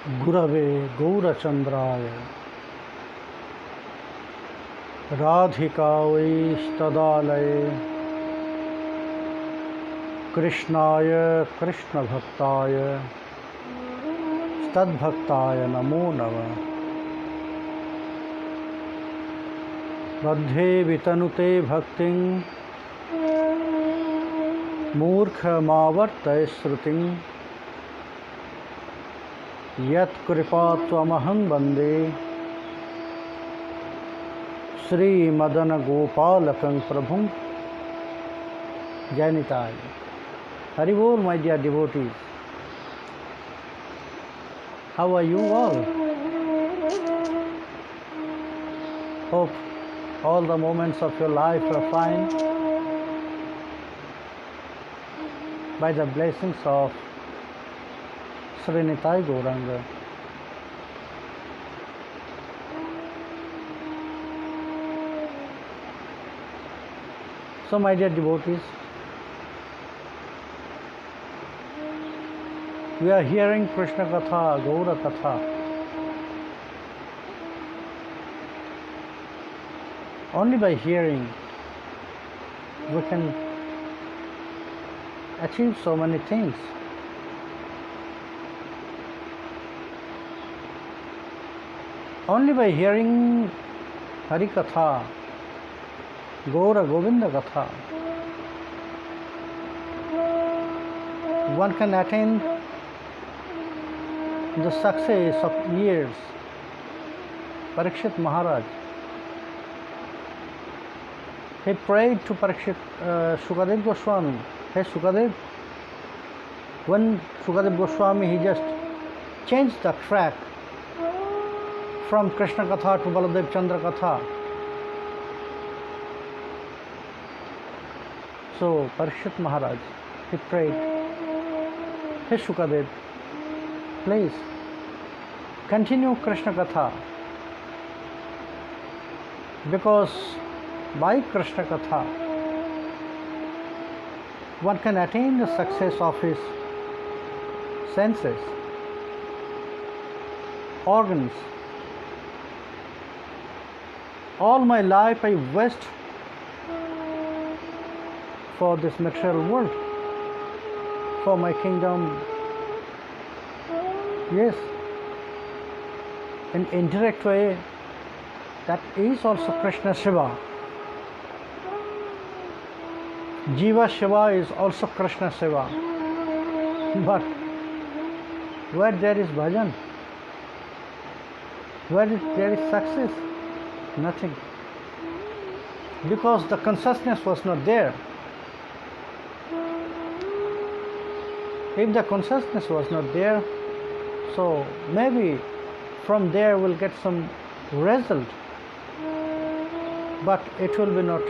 गुरवे गौरचन्द्राय राधिकावैस्तदालये कृष्णाय कृष्णभक्ताय तद्भक्ताय नमो नमः। बद्धे वितनुते भक्तिं मूर्खमावर्तय श्रुतिं यत्कृपात्वमहं वन्दे श्रीमदनगोपालकं प्रभुं। जय Nitai. Hari Bol, my dear devotees. How are you all? Hope all the moments of your life are fine by the blessings of Sri Nitai Gauranga. So, my dear devotees, we are hearing Krishna Katha, Gaura Katha. Only by hearing we can achieve so many things. Only by hearing Hari Katha, Gaura Govinda Katha, one can attain the success of years. Parikshit Maharaj, he prayed to Sukadev Goswami, hey Sukadev. When Sukadev Goswami, he just changed the track from Krishna Katha to Baladev Chandra Katha. So Parikshit Maharaj, he prayed, hey Sukadev, please continue Krishna Katha, because by Krishna Katha one can attain the success of his senses, organs. All my life I waste for this material world, for my kingdom. Yes, in indirect way, that is also Krishna Shiva. Jiva Shiva is also Krishna Shiva. But where there is bhajan, where there is success, nothing. Because the consciousness was not there. If the consciousness was not there, so maybe from there we'll get some result, but it will be not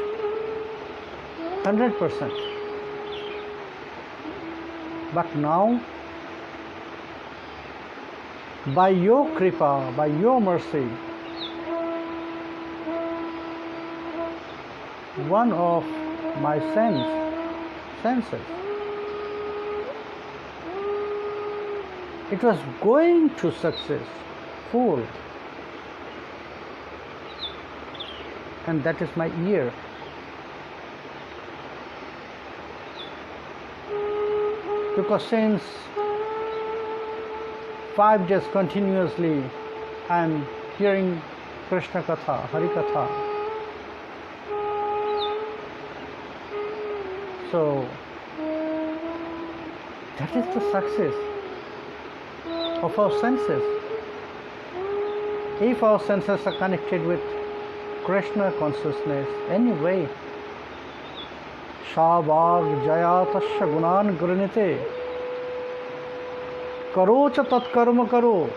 100%. But now, by your kripa, by your mercy, one of my senses, it was going to success, full, and that is my ear. Because since 5 days continuously I am hearing Krishna Katha, Hari Katha. So that is the success of our senses. If our senses are connected with Krishna consciousness, anyway, Shabag Jayatasya Gunan Granite Karocha Tatkarma Karo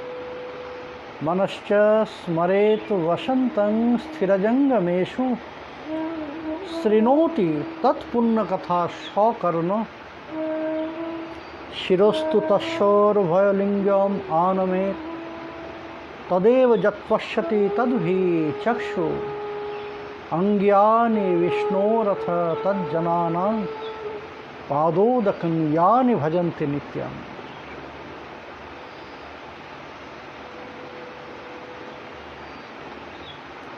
Manascha Smaret Vasantang Sthirajangameshu Srinoti Tatpunna Katha Shakarna Shirostu Tashor Vayolingam Aname Tadeva Jatpashyati Tadhi Chakshu Angyani Vishnoratha Tadjanana Padodakam Yani Bhajanti Nityam.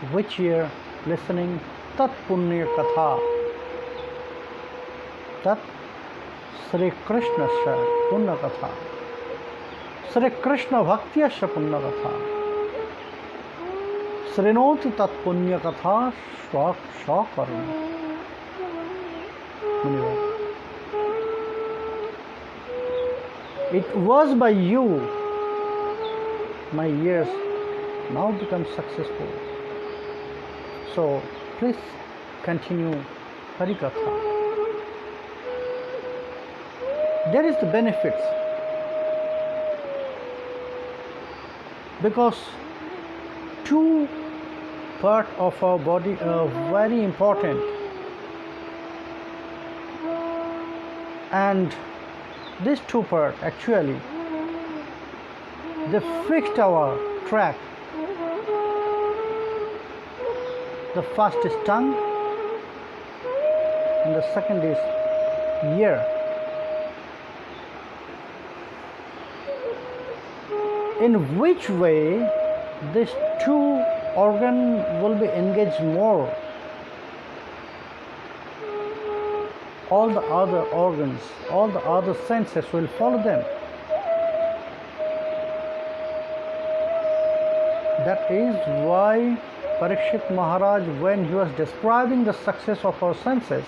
which year listening Tat Punya Katha, Tat Sri Krishnasya Punya Katha, Sri Krishna Bhaktiyasya Punya Katha, Srinoti Tat Punya Katha Shakaram. It was by you my years now become successful. So please continue Harikatha. There is the benefits, because two parts of our body are very important, and these two parts actually they fixed our track. The first is tongue and the second is ear. In which way these two organs will be engaged more, all the other organs, all the other senses will follow them. That is why Parikshit Maharaj, when he was describing the success of our senses,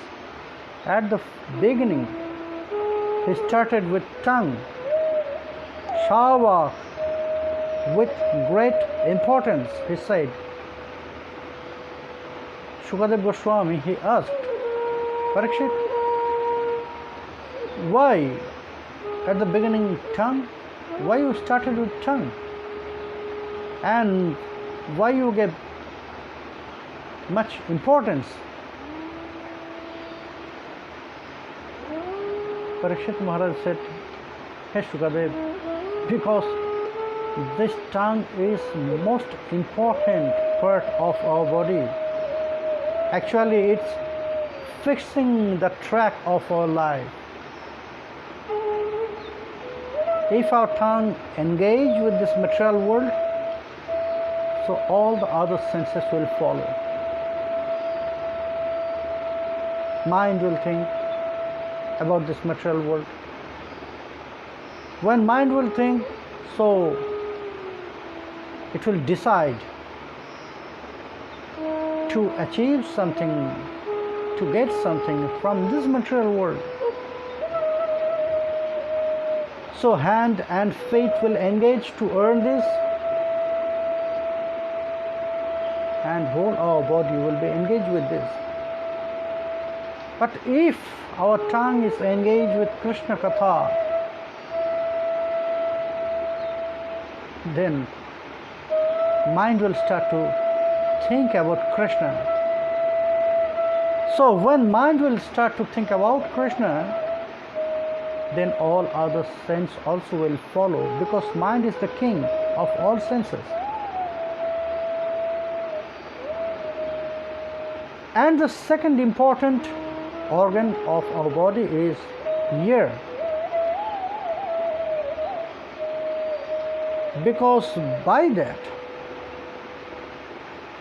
at the beginning, he started with tongue, Shavak, with great importance. He said, Shukadev Goswami, he asked, Parikshit, why at the beginning tongue? Why you started with tongue? And why you gave much importance? Parikshit Maharaj said, Hey Shukadev, because this tongue is most important part of our body. Actually, it's fixing the track of our life. If our tongue engage with this material world, so all the other senses will follow. Mind will think about this material world. When mind will think, so it will decide to achieve something, to get something from this material world. So hand and feet will engage to earn this, and whole our body will be engaged with this. But if our tongue is engaged with Krishna Katha, then mind will start to think about Krishna. So when mind will start to think about Krishna, then all other senses also will follow, because mind is the king of all senses. And the second important organ of our body is ear, because by that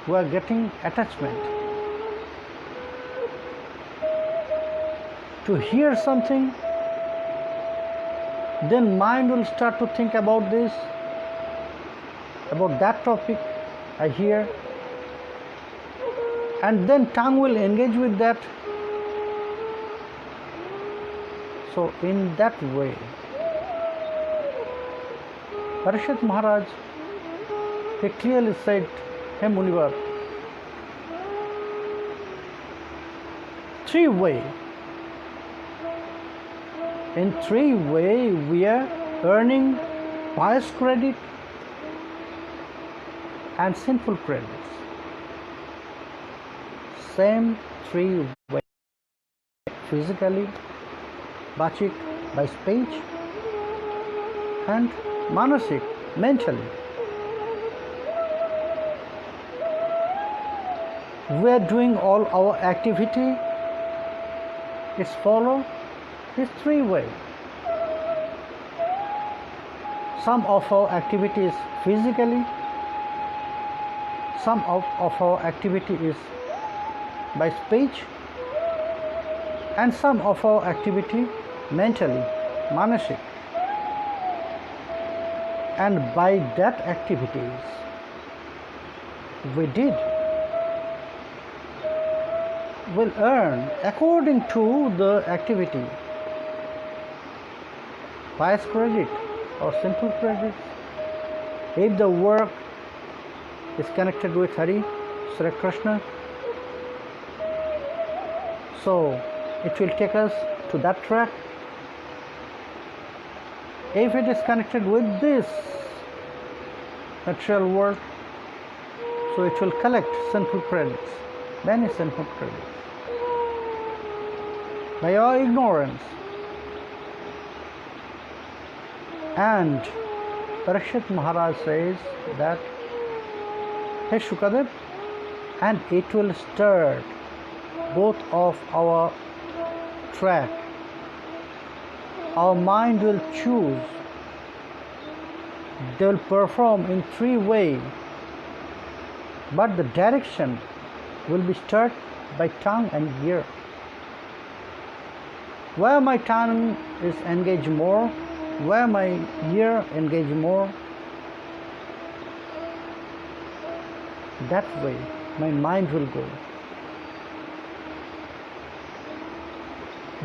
we are getting attachment. To hear something, then mind will start to think about this, about that topic I hear, and then tongue will engage with that. So in that way, Parikshit Maharaj, he clearly said, Hey Munivar, in three way we are earning pious credit and sinful credits. Same three way: physically, bachik, by speech, and manasik, mentally. We are doing all our activity, it's follow this three way. Some of our activities physically, some of our activity is by speech, and some of our activity mentally, manasik. And by that activities we did, will earn according to the activity pious credit or simple credit. If the work is connected with Hari, Sri Krishna, so it will take us to that track. If it is connected with this material world, so it will collect sinful credits, many sinful credits. By our ignorance. And Parikshit Maharaj says that, hey Shukadev, and it will stir both of our track. Our mind will choose. They will perform in three ways, but the direction will be stirred by tongue and ear. Where my tongue is engaged more, where my ear engaged more, that way my mind will go.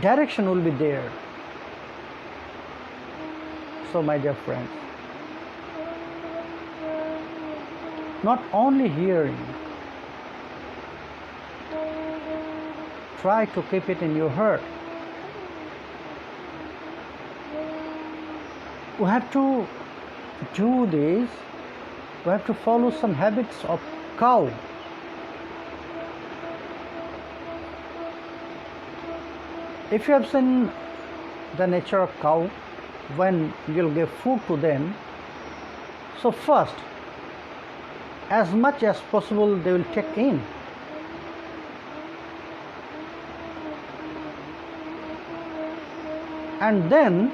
Direction will be there. So my dear friends, not only hearing, try to keep it in your heart. We have to do this, we have to follow some habits of cow. If you have seen the nature of cow, when you'll give food to them, so first, as much as possible they will take in. And then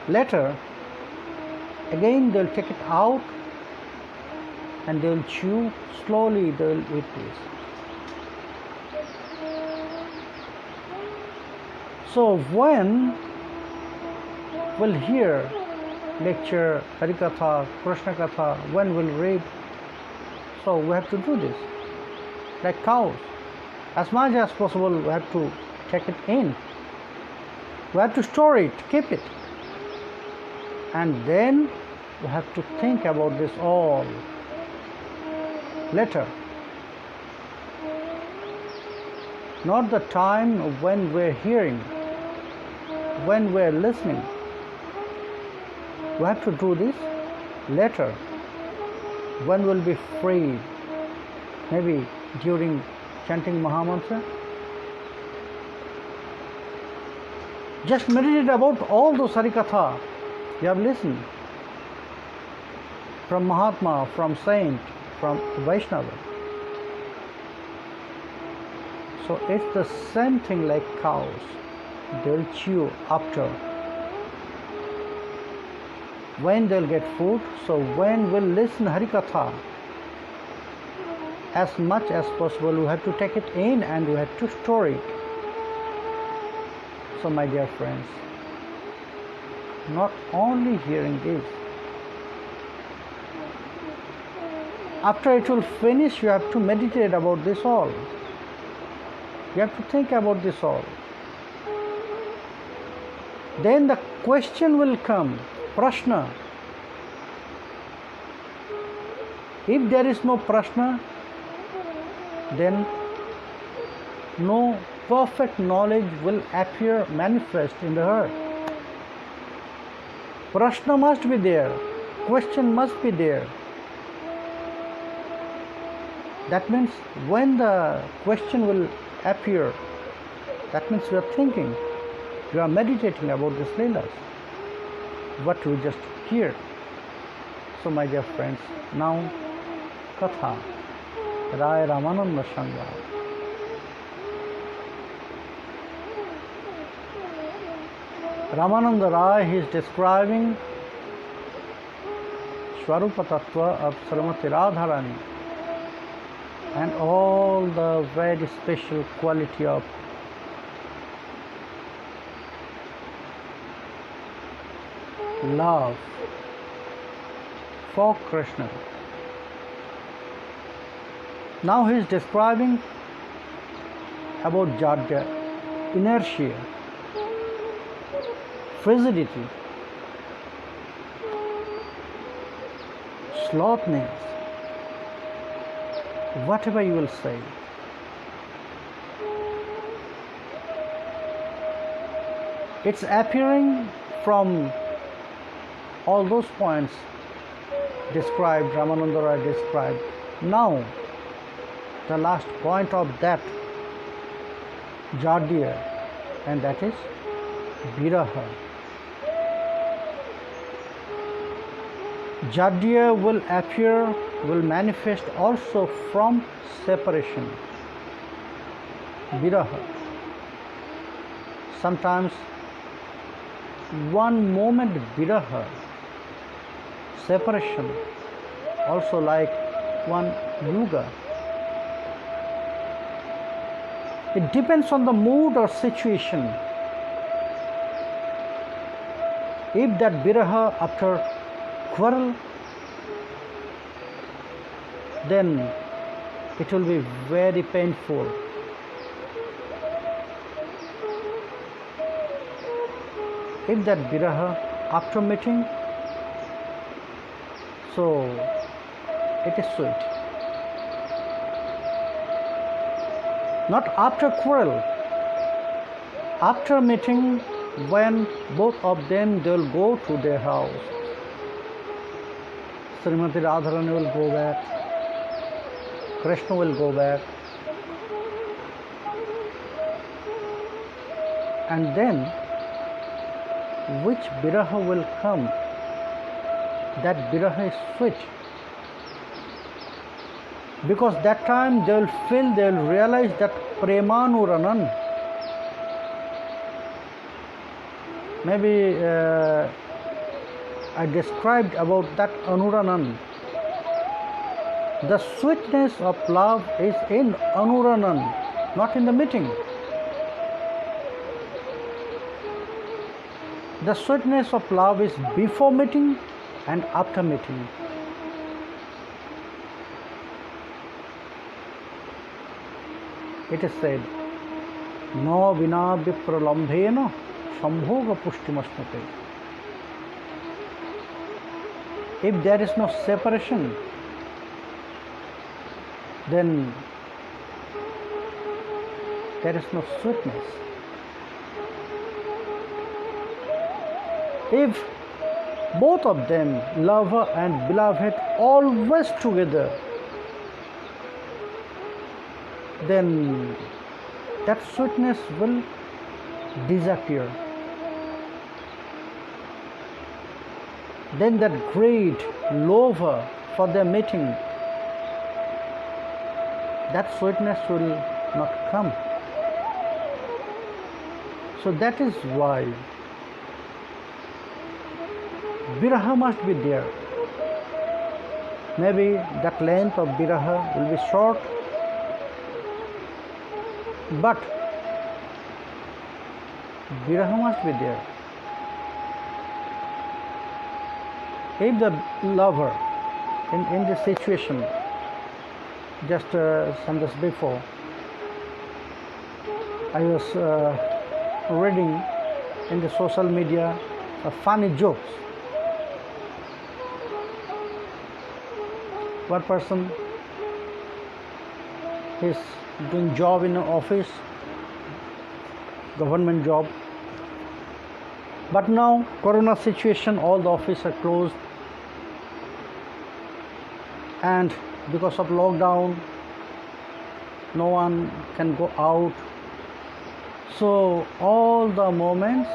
later again they'll take it out and they'll chew, slowly they'll eat this. So when we'll hear lecture, Harikatha, Krishna Katha, when we'll read, so we have to do this like cows. As much as possible we have to take it in. We have to store it, keep it. And then we have to think about this all later. Not the time when we're hearing, when we're listening. We have to do this later, when we'll be free, maybe during chanting Mahamantra. Just meditate about all those Harikatha you have listened from Mahatma, from Saint, from Vaishnava. So it's the same thing like cows. They'll chew after. When they'll get food, so when we'll listen Harikatha, as much as possible we have to take it in and we have to store it. So my dear friends, not only hearing this, after it will finish, you have to meditate about this all. You have to think about this all. Then the question will come, prashna. If there is no prashna, then no perfect knowledge will appear manifest in the heart. Prashna must be there, question must be there. That means when the question will appear, that means you are thinking, you are meditating about this Leelas, what we just hear. So my dear friends, now Katha, Raya Ramananda Samvad. Ramananda Raya, he is describing Swarupa Tattva of Srimati Radharani. and all the very special quality of love for Krishna. Now he is describing about Jadya, inertia, frigidity, slothness, whatever you will say. It's appearing from all those points described, Ramananda Raya described. Now, the last point of that Jadya, and that is Viraha. Jadya will appear, will manifest also from separation. Viraha. Sometimes one moment Viraha, separation, also like one yuga. It depends on the mood or situation. If that viraha after quarrel, then it will be very painful. If that viraha after meeting, so it is sweet. Not after quarrel, after meeting, when both of them they will go to their house. Srimati Radharani will go back, Krishna will go back, and then which viraha will come? That viraha is sweet. Because that time they will feel, they will realize that Premanuranan. Maybe I described about that Anuranan. The sweetness of love is in Anuranan, not in the meeting. The sweetness of love is before meeting and after meeting. It is said, no vina vipralambhena sambhoga pushtimasnate. If there is no separation, then there is no sweetness. If both of them, lover and beloved, always together, then that sweetness will disappear. Then that great lover for their meeting, that sweetness will not come. So that is why viraha must be there. Maybe that length of viraha will be short, but viraha must be there. If the lover in this situation, just some days before, I was reading in the social media funny jokes. One person is doing job in an office, government job, but now corona situation, all the offices are closed, and because of lockdown no one can go out, so all the moments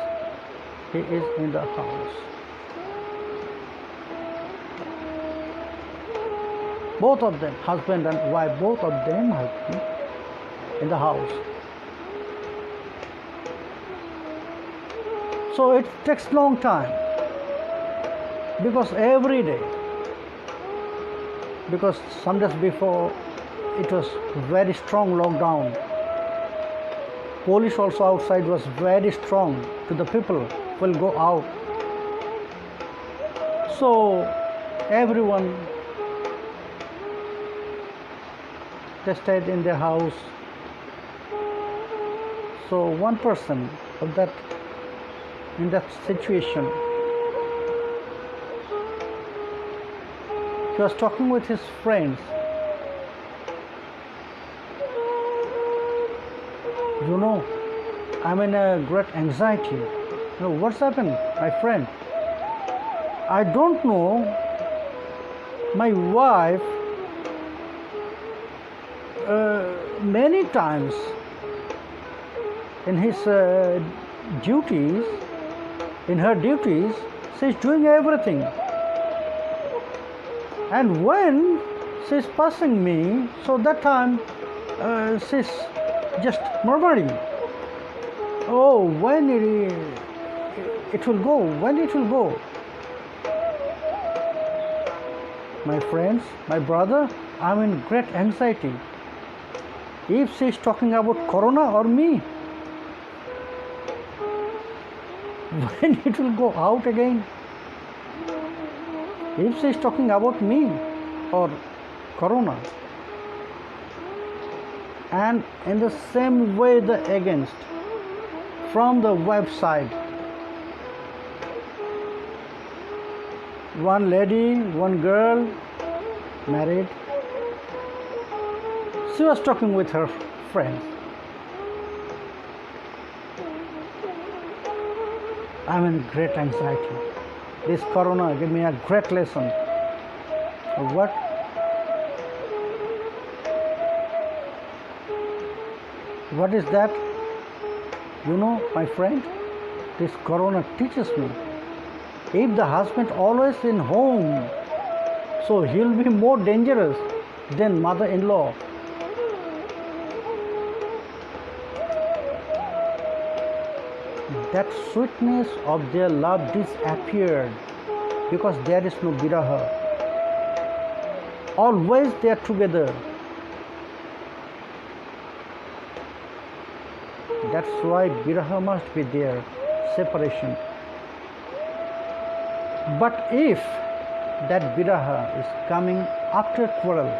he is in the house. Both of them, husband and wife, both of them have been in the house. So it takes long time, because every day, because some days before it was very strong lockdown. Police also outside was very strong to the people will go out. So everyone they stayed in their house. So one person of that in that situation, he was talking with his friends. You know, I'm in a great anxiety. You know, what's happened, my friend? I don't know. My wife many times in his duties, in her duties, she's doing everything. And when she's passing me, so that time she's just murmuring, oh, when it will go, when it will go. My friends, my brother, I'm in great anxiety. If she's talking about Corona or me, when it will go out again. If she's talking about me or Corona. And in the same way the against from the website, one lady, one girl married, she was talking with her friends. I'm in great anxiety. This Corona gave me a great lesson. What? What is that? You know, my friend, this Corona teaches me. If the husband always in home, so he'll be more dangerous than mother-in-law. That sweetness of their love disappeared because there is no viraha. Always they are together. That's why viraha must be there, separation. But if that viraha is coming after quarrel,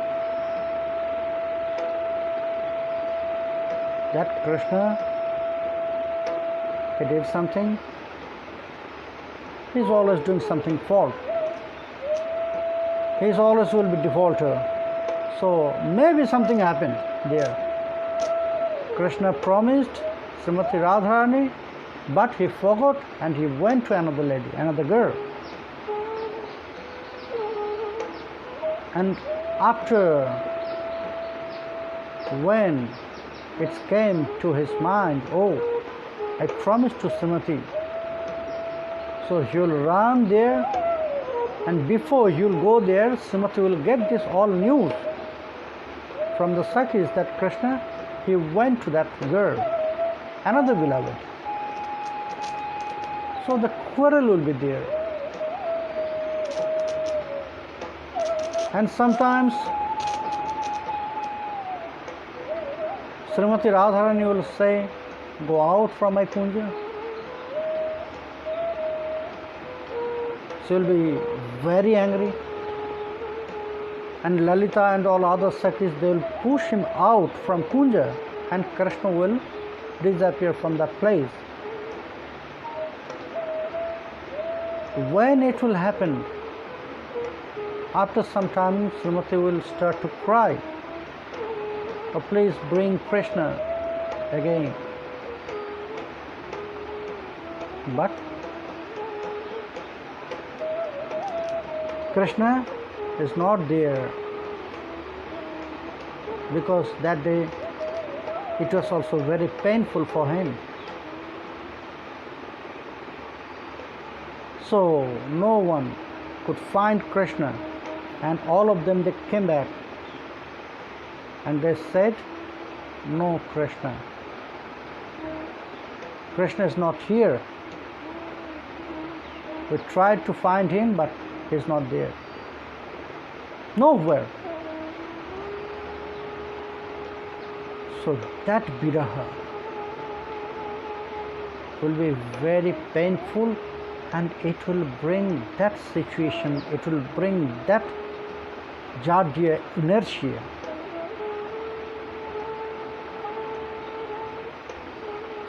that Krishna, he did something, he's always doing something fault. He's always will be defaulter. So maybe something happened there. Krishna promised Srimati Radharani, but he forgot and he went to another lady, another girl. And after, when it came to his mind, oh, I promised to Srimati. So he'll run there, and before he'll go there, Srimati will get this all news from the Sakhis that Krishna, he went to that girl, another beloved. So the quarrel will be there. And sometimes Srimati Radharani will say, go out from my kunja. She will be very angry. And Lalita and all other Sakhis, they will push him out from kunja, and Krishna will disappear from that place. When it will happen, after some time, Srimati will start to cry. Oh, please bring Krishna again. But Krishna is not there, because that day it was also very painful for him. So no one could find Krishna, and all of them, they came back and they said, no Krishna. Krishna is not here. We tried to find him, but he's not there. Nowhere. So that viraha will be very painful, and it will bring that situation, it will bring that jadya inertia.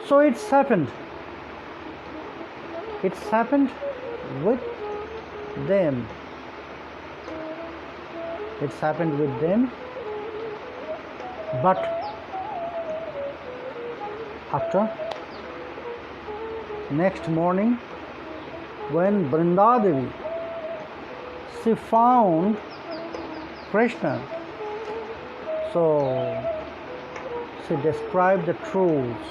So it's happened with them. It's happened with them, but after next morning, when Vrindadevi, she found Krishna, so she described the truths.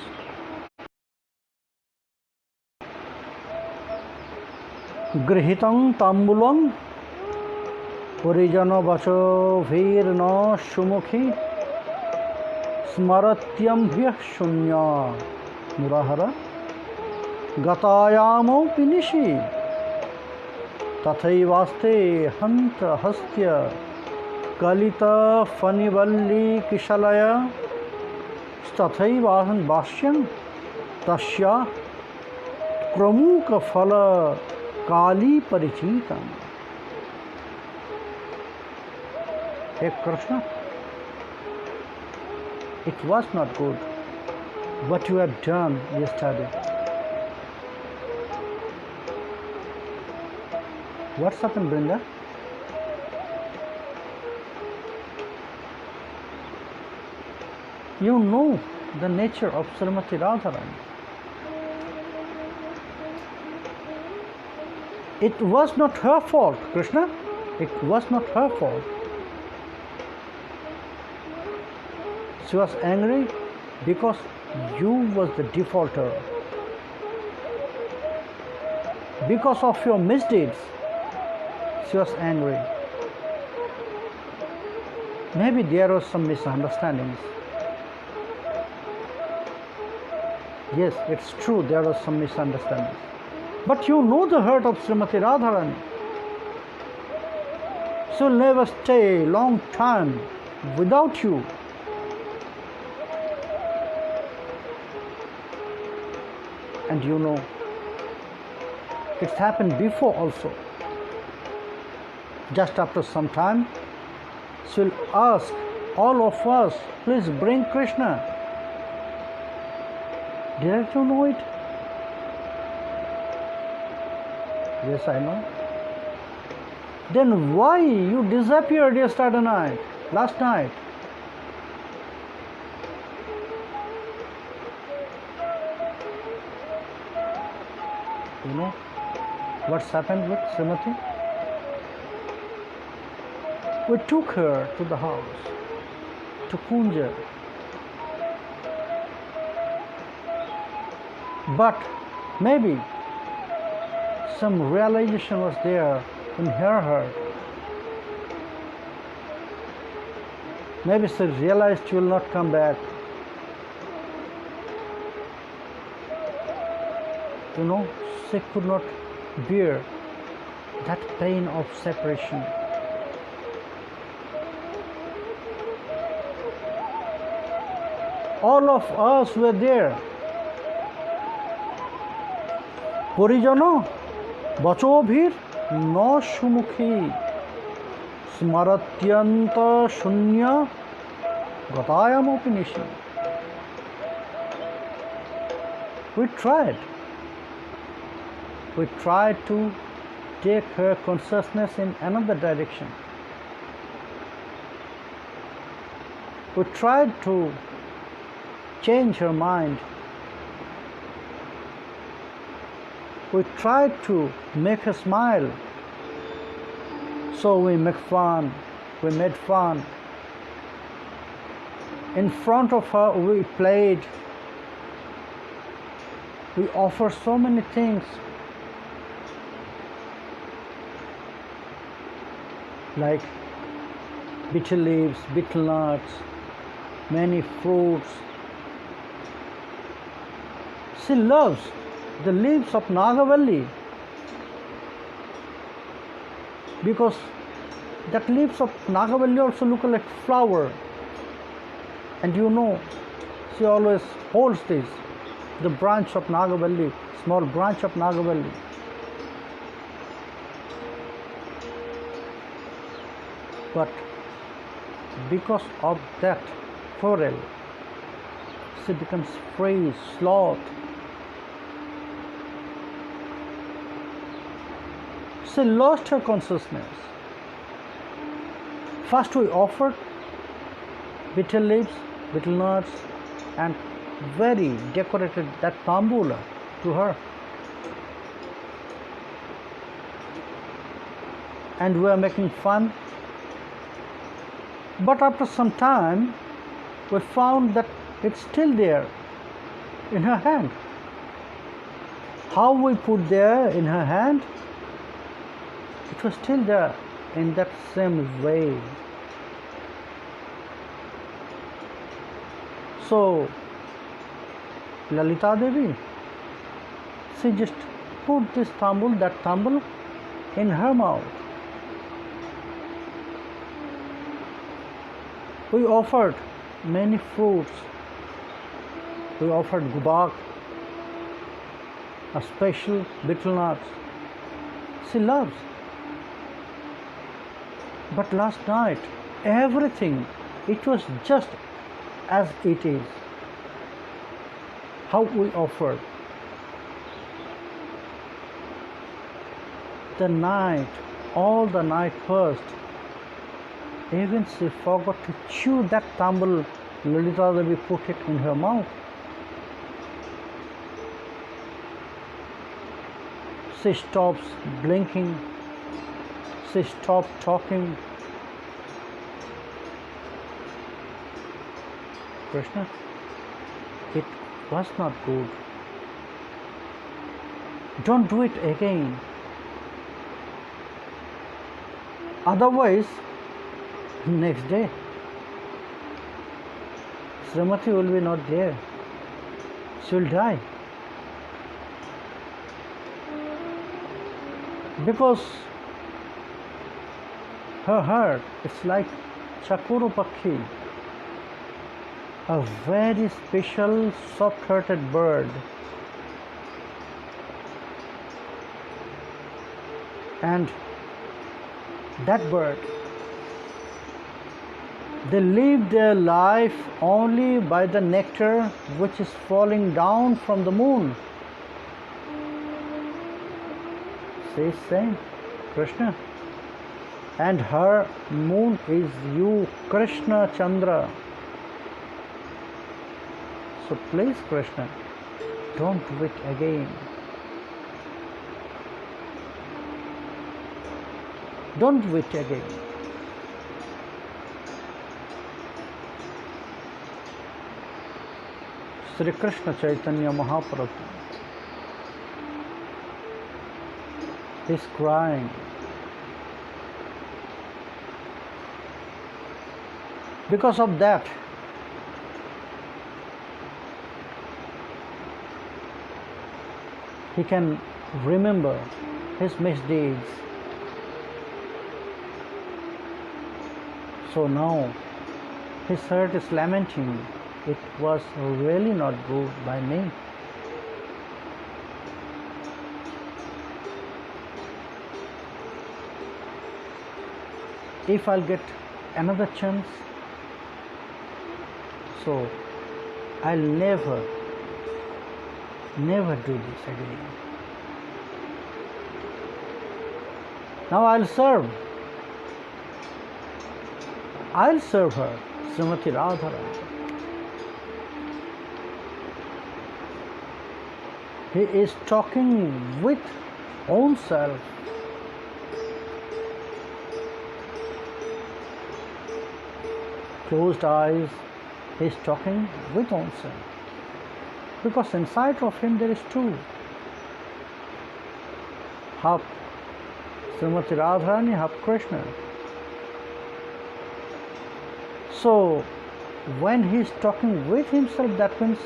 Grihitam tambulam Purijano vacho virno sumukhi smaratyambhya shunya murahara gatayamo pinishi tathaivaste hanta hastya kalita fanivalli kishalaya tathaivahan bhashyam tasya pramukha phala kali parichitam. Hey Krishna, it was not good what you have done yesterday. What's happened, Brinda? You know the nature of Srimati Radharani. It was not her fault, Krishna. It was not her fault. She was angry because you was the defaulter. Because of your misdeeds, she was angry. Maybe there was some misunderstandings. Yes, it's true, there was some misunderstandings. But you know the hurt of Srimati Radharani. She'll never stay long time without you. And you know, it's happened before also. Just after some time, she'll ask all of us, please bring Krishna. Didn't you know it? Yes, I know. Then why you disappeared yesterday night, last night? You know what's happened with Srimati? We took her to the house, to Kunja. But maybe some realization was there in her heart. Maybe she realized she will not come back. You know, she could not bear that pain of separation. All of us were there. Purijano Bachovir no sumukhi smaratyanta shunya gatayamopinishi. We tried to take her consciousness in another direction. We tried to change her mind. We tried to make her smile. So we made fun. In front of her we played. We offered so many things. Like betel leaves, betel nuts, many fruits. She loves the leaves of Nagavalli because that leaves of Nagavalli also look like flower. And you know, She always holds this, the branch of Nagavalli, small branch of Nagavalli. But because of that quarrel, she becomes free, sloth. She lost her consciousness. First we offered betel leaves, betel nuts, and very decorated that tambula to her. And we were making fun. But after some time, we found that it's still there in her hand. How we put there in her hand? It was still there in that same way. So, Lalita Devi, she just put this that tambul in her mouth. We offered many fruits. We offered gubak, a special betel nuts. She loves. But last night, everything, it was just as it is. How we offered. The night, all the night first, even she forgot to chew that tambul. Lalita Devi put it in her mouth. She stops blinking. She stopped talking. Krishna, it was not good. Don't do it again. Otherwise, next day, Srimati will be not there. She will die. Because her heart is like Chakuru Pakhi, a very special soft-hearted bird. And that bird, they live their life only by the nectar which is falling down from the moon. She is saying, Krishna, and her moon is you, Krishna Chandra. So please, Krishna, don't do it again. Don't do it again. Sri Krishna Chaitanya Mahaprabhu is crying. Because of that, he can remember his misdeeds. So now his heart is lamenting. It was really not good by me. If I'll get another chance, so I'll never do this again. Now I'll serve her, Srimati Radharani. He is talking with own self. Closed eyes, he is talking with own self. Because inside of him there is two. Half Srimati Radharani, half Krishna. So when he is talking with himself, that means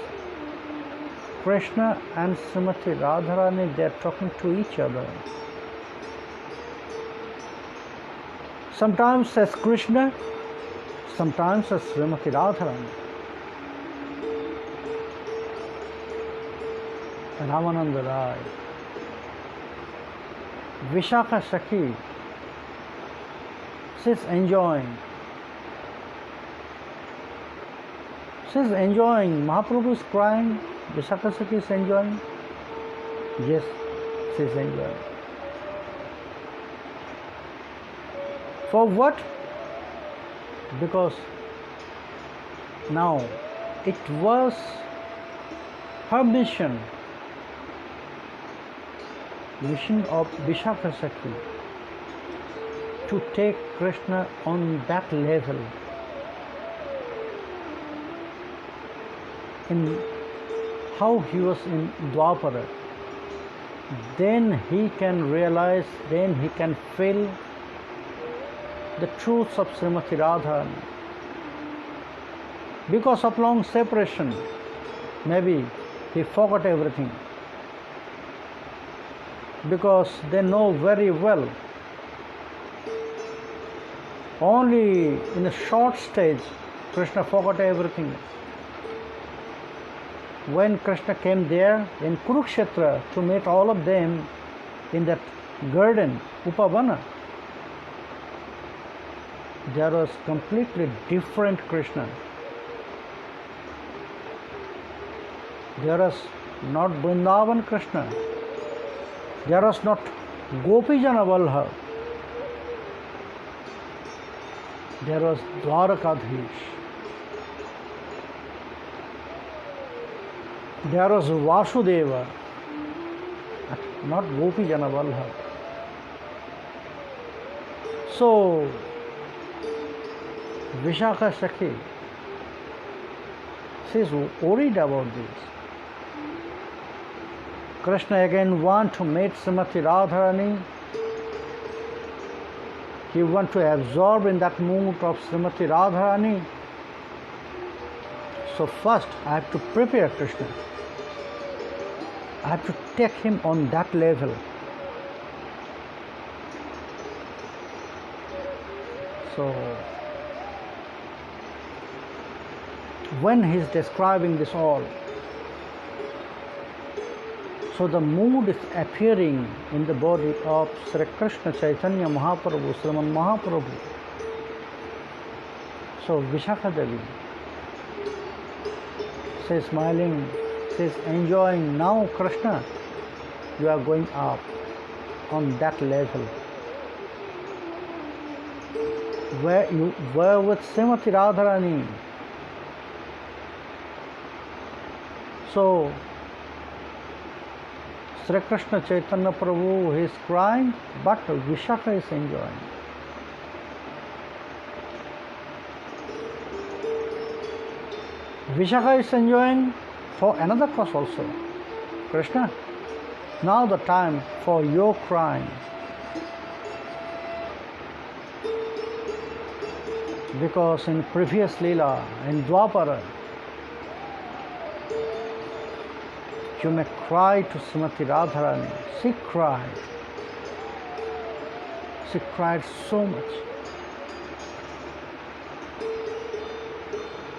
Krishna and Srimati Radharani, they are talking to each other. Sometimes as Krishna, sometimes as Srimati Radharani. Ramananda Raya, Vishakha Sakhi, she's enjoying. She's enjoying. Mahaprabhu is crying. Vishakha Sakhi is enjoying. Yes, she's enjoying. For what? Because now it was her mission of Vishakha Sakhi to take Krishna on that level, in how he was in Dwapara. Then he can realize, then he can feel the truths of Srimati Radharani. Because of long separation, maybe he forgot everything. Because they know very well, only in a short stage, Krishna forgot everything. When Krishna came there in Kurukshetra to meet all of them in that garden, Upavana, there was completely different Krishna. There was not Vrindavan Krishna. There was not Gopijana Vallabha. There was Dwarakadhish. There was Vasudeva, not Gopijana Vallabha. So, Vishakha Sakhi, she is worried about this. Krishna again wants to meet Srimati Radharani. He wants to absorb in that mood of Srimati Radharani. So first I have to prepare Krishna. I have to take him on that level. So when he is describing this all, so the mood is appearing in the body of Sri Krishna Chaitanya Mahaprabhu, Sriman Mahaprabhu. So Vishakha Devi, she is smiling, she is enjoying. Now Krishna, you are going up on that level where you were with Srimati Radharani. So Sri Krishna Chaitanya Prabhu, he is crying, but Vishakha is enjoying. Vishakha is enjoying for another cause also. Krishna, now the time for your crying. Because in previous Leela, in Dwapara, you may cry to Srimati Radharani. She cried. She cried so much.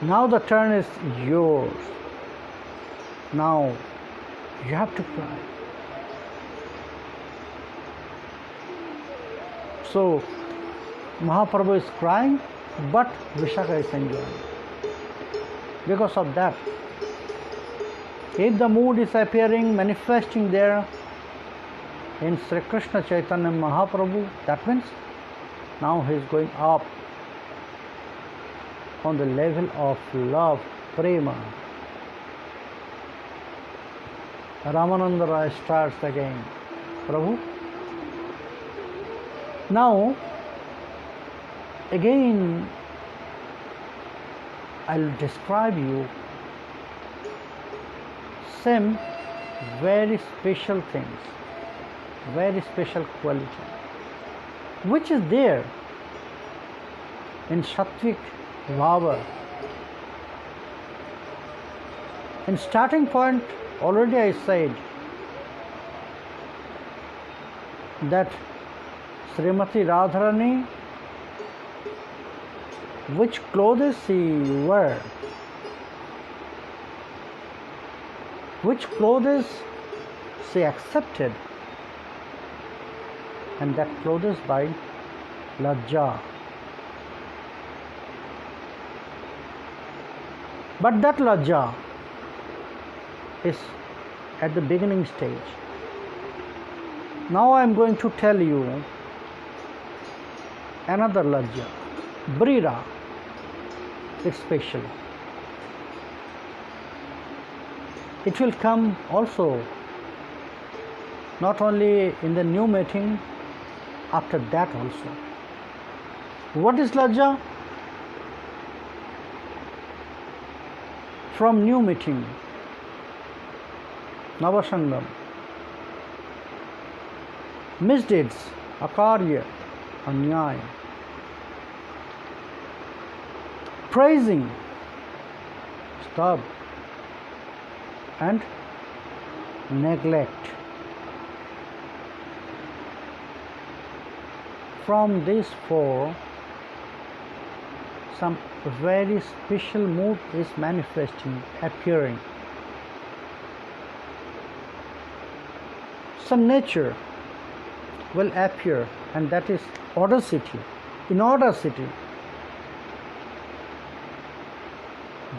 Now the turn is yours. Now you have to cry. So Mahaprabhu is crying, but Vishakha is enjoying. Because of that, if the mood is appearing, manifesting there in Sri Krishna Chaitanya Mahaprabhu, that means now he is going up on the level of love, prema. Ramananda Raya starts again. Prabhu, now again I'll describe you some very special things, very special quality, which is there in Sattvic Bhava. In starting point, already I said that Srimati Radharani, which clothes she wore, which clothes she accepted, and that closes by lajja. But that lajja is at the beginning stage. Now I am going to tell you another lajja, brira, is special. It will come also not only in the new mating, after that also. What is lajja? From new meeting, Navasangam, misdeeds, akarya, anyaya, praising, stub, and neglect. From these four, some very special mood is manifesting, appearing. Some nature will appear, and that is audacity, inaudacity.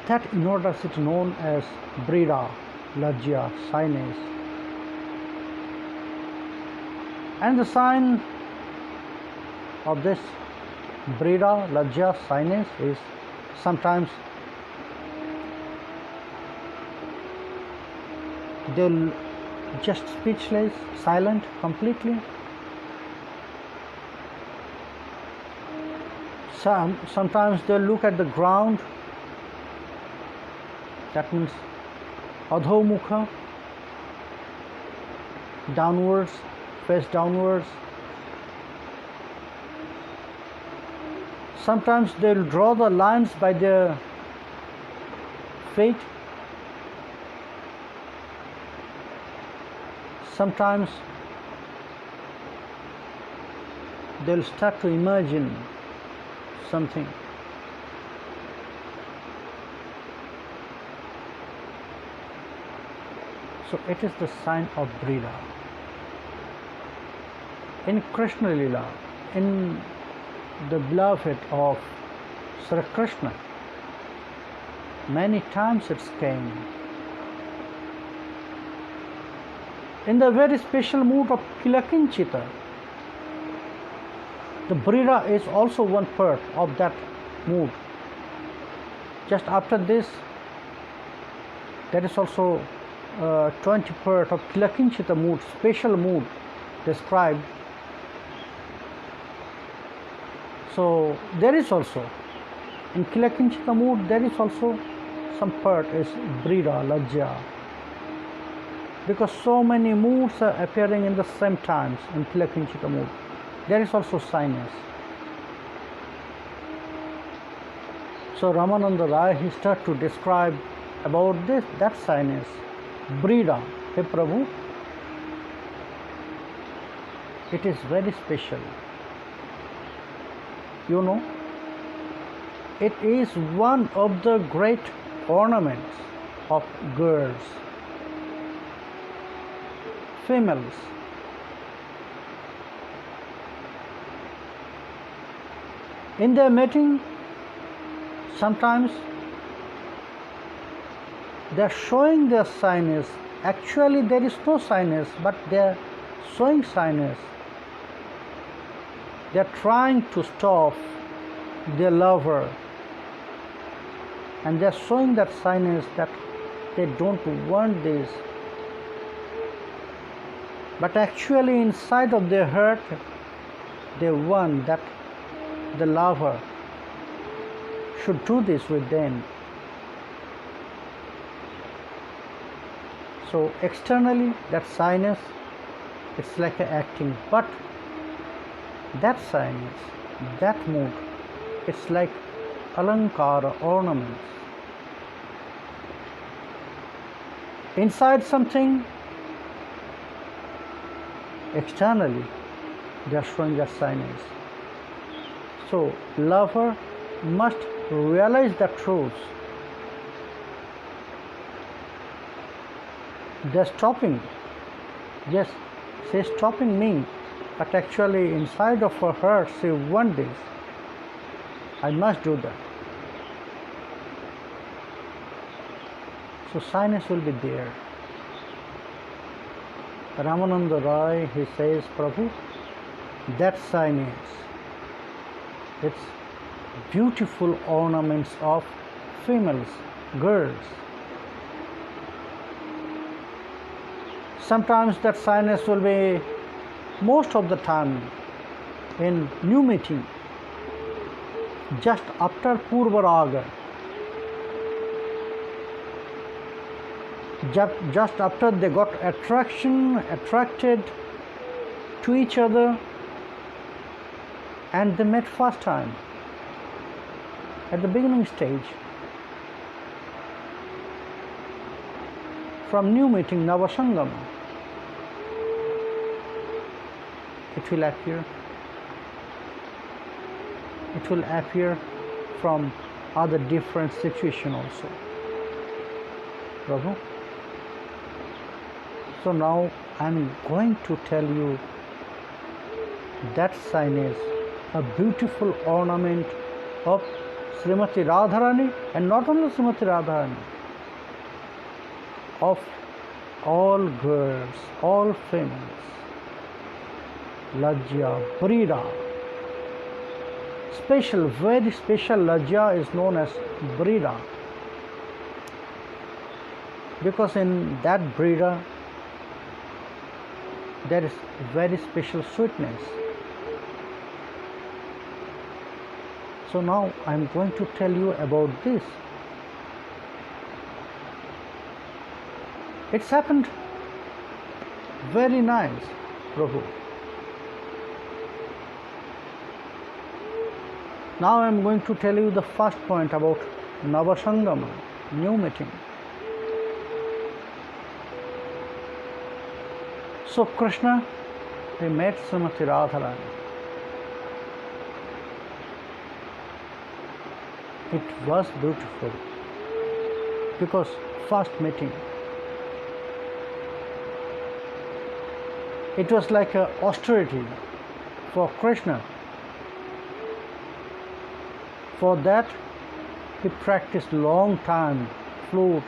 That inaudacity known as brida, lajja, shyness. And the sign of this brida, lajja, shyness is sometimes they'll just speechless, silent completely. Sometimes they'll look at the ground, that means adhomukha, downwards, face downwards. Sometimes they'll draw the lines by their feet. Sometimes they'll start to imagine something. So it is the sign of brida. In Krishna Lila, in the beloved of Sri Krishna, many times it's came. In the very special mood of Kilakinchita, the brida is also one part of that mood. Just after this, there is also 20 part of Kilakinchita mood, special mood described. So there is also, in Kilakinchita mood, there is also some part is brida, lajja. Because so many moods are appearing in the same times in Kilakinchita mood. There is also shyness. So Ramananda Raya, he started to describe about this, that shyness, brida. Hey Prabhu, it is very special. You know, it is one of the great ornaments of girls, females. In their mating, sometimes they are showing their shyness. Actually, there is no shyness, but they are showing shyness. They are trying to stop their lover, and they are showing that shyness that they don't want this. But actually, inside of their heart, they want that the lover should do this with them. So externally, that shyness, it's like an acting, but that shyness, that mood, it's like alankara, ornaments. Inside something, externally, they are showing that shyness. So lover must realize the truth. They are stopping Yes, she is stopping me, but actually inside of her heart she wants this. I must do that. So shyness will be there. Ramananda Roy, he says, Prabhu, that shyness, it's beautiful ornaments of females, girls. Sometimes that shyness will be, most of the time, in new meeting, just after Purva Raga, just after they got attracted to each other, and they met first time at the beginning stage. From new meeting, Navasangama, it will appear. It will appear from other different situation also. Prabhu. So now I am going to tell you that shyness, a beautiful ornament of Srimati Radharani, and not only Srimati Radharani, of all girls, all females. Lajja, Brida. Special, very special Lajja is known as Brida, because in that Brida there is very special sweetness. So now I am going to tell you about this. It's happened very nice, Prabhu. Now I am going to tell you the first point about Navasangama, new meeting. So Krishna, he met Srimati Radharani. It was beautiful because first meeting. It was like an austerity for Krishna. For that, he practiced long time flutes.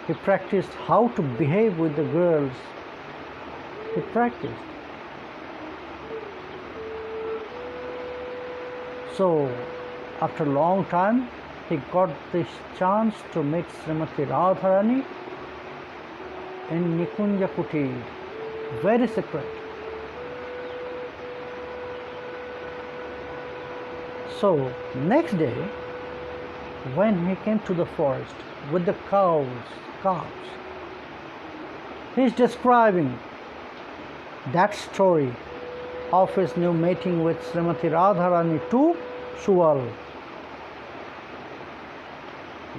He practiced how to behave with the girls. He practiced. So, after a long time, he got this chance to meet Srimati Radharani in Nikunja Kutir, very secret. So, next day, when he came to the forest with the calves, he is describing that story of his new meeting with Srimati Radharani to Suval,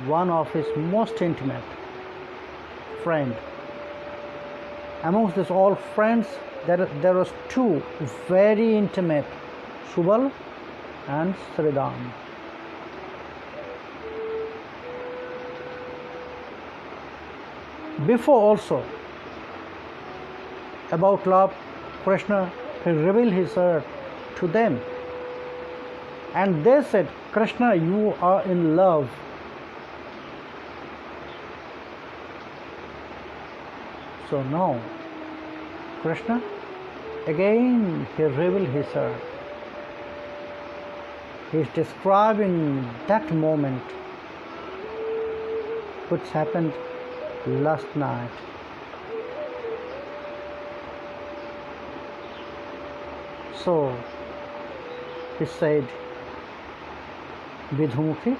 one of his most intimate friend. Amongst these all friends, there was two very intimate, Suval and Sridham. Before also, about love, Krishna, he revealed his heart to them. And they said, Krishna, you are in love. So now, Krishna, again he revealed his heart. He is describing that moment which happened last night. So he said, Vidhumukhi,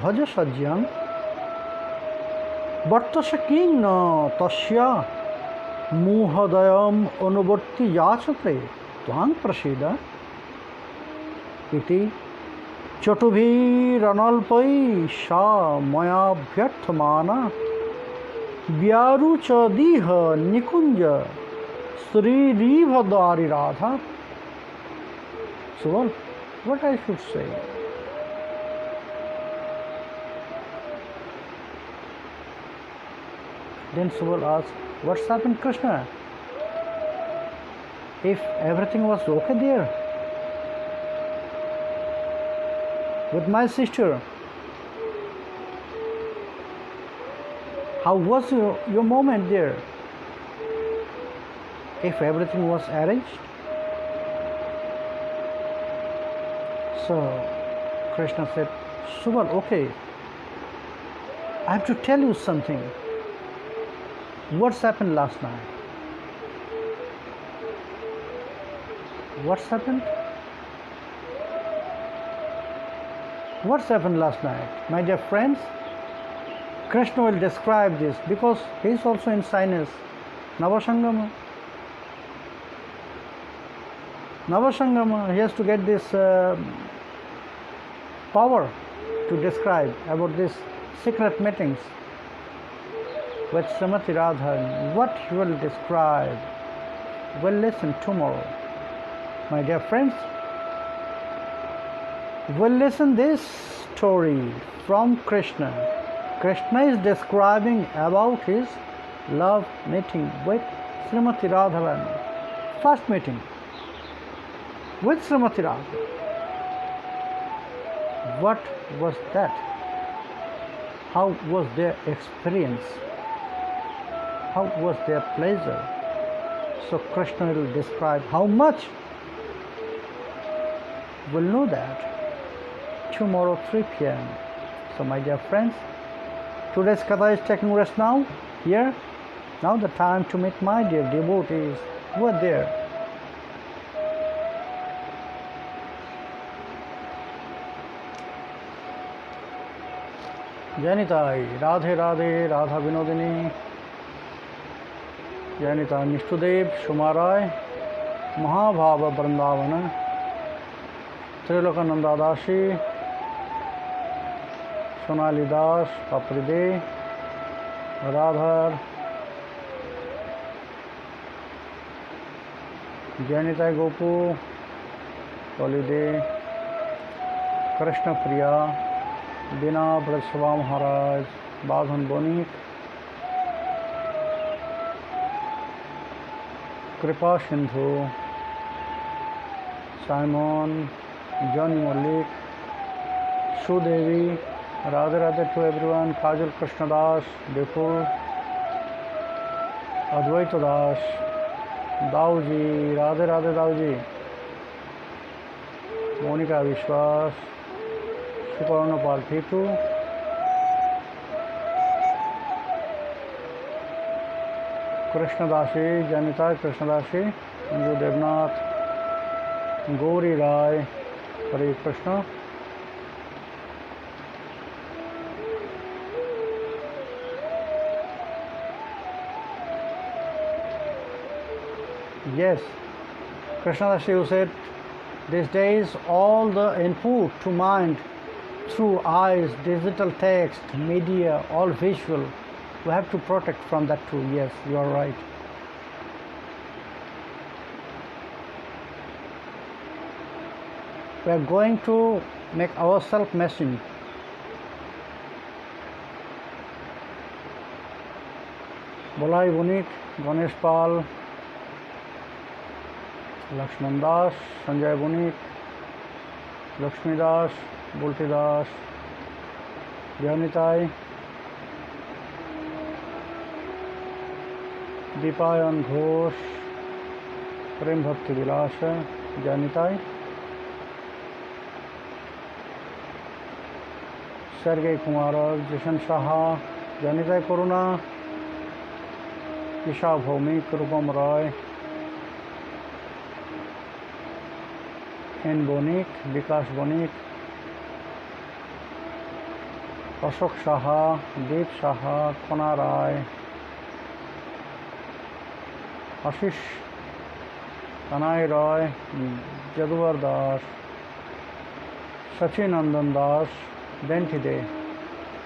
Bhaja Sajjam, Vartasya Kinna Tasya Muhadayam Anuvarti Yachate Tvang Prasida Iti Chatubhiranalpai Sha Mayabhyarthamana Vyarucha Diha Nikunja Sri Rivadari Radha. So what I should say? Then Subal asked, what's happened, Krishna? If everything was okay there with my sister, how was your moment there? If everything was arranged? So Krishna said, Subal, okay, I have to tell you something. What's happened last night? What's happened? What's happened last night? My dear friends, Krishna will describe this because he is also in sinus. Navasangama. Navasangama, he has to get this power to describe about these secret meetings with Srimati Radha. What he will describe, we'll listen tomorrow. My dear friends, we'll listen this story from Krishna. Krishna is describing about his love meeting with Srimati Radharani. First meeting with Srimati Radha. What was that? How was their experience? How was their pleasure? So Krishna will describe how much. We'll know that tomorrow 3 p.m. So my dear friends, today's Katha is taking rest now, here. Now the time to meet my dear devotees who are there. Janitai, Radhe Radhe, Radha Vinodini, Janitai Nishtudev, Shumarai, Mahabhava Vrindavana, Trilokananda Dashi, Sonali Das, Papride, Radhar, Janitai Gopu, Holiday, Krishna Priya, Bina Brajsava Maharaj, Badhan Bonik, Kripa Sindhu, Simon, Johnny Malik, Sudevi, Radhe Radhe to everyone, Kajal Krishna Das, Dipur, Advaita Das, Dauji, Radhe Radhe Dauji, Monika Vishwas, Suparna Parthitu, Krishna Dashi, Janita Krishna Dashi, Anju Devnath, Gauri Rai, Hare Krishna. Yes, Krishna Dashi, you said these days all the input to mind through eyes, digital text, media, all visual, we have to protect from that too. Yes, you are right. We are going to make ourselves machine. Bolai Bunik, Ganesh Pal, Lakshman Das, Sanjay Bunik, Lakshmi Das, Bulti Das, Janitai, Deepayan Ghosh, Prem Bhakti Vilasha, Janitai, Sergei Kumarov, Jishan Shaha, Janitai Koruna, Isha Bhaumik, Rupam Roy, N Bonik, Vikas Bonik, Ashok Shaha, Deep Shaha, Kona Rai, Ashish Kanai Roy, Jaduvar Das, Sachin Nandan Das, Dentide,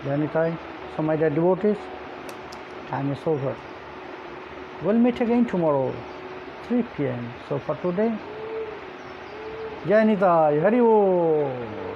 Janitai. So my dear devotees, time is over. We'll meet again tomorrow, 3 p.m. So for today, Jai Nitai, Hari Om.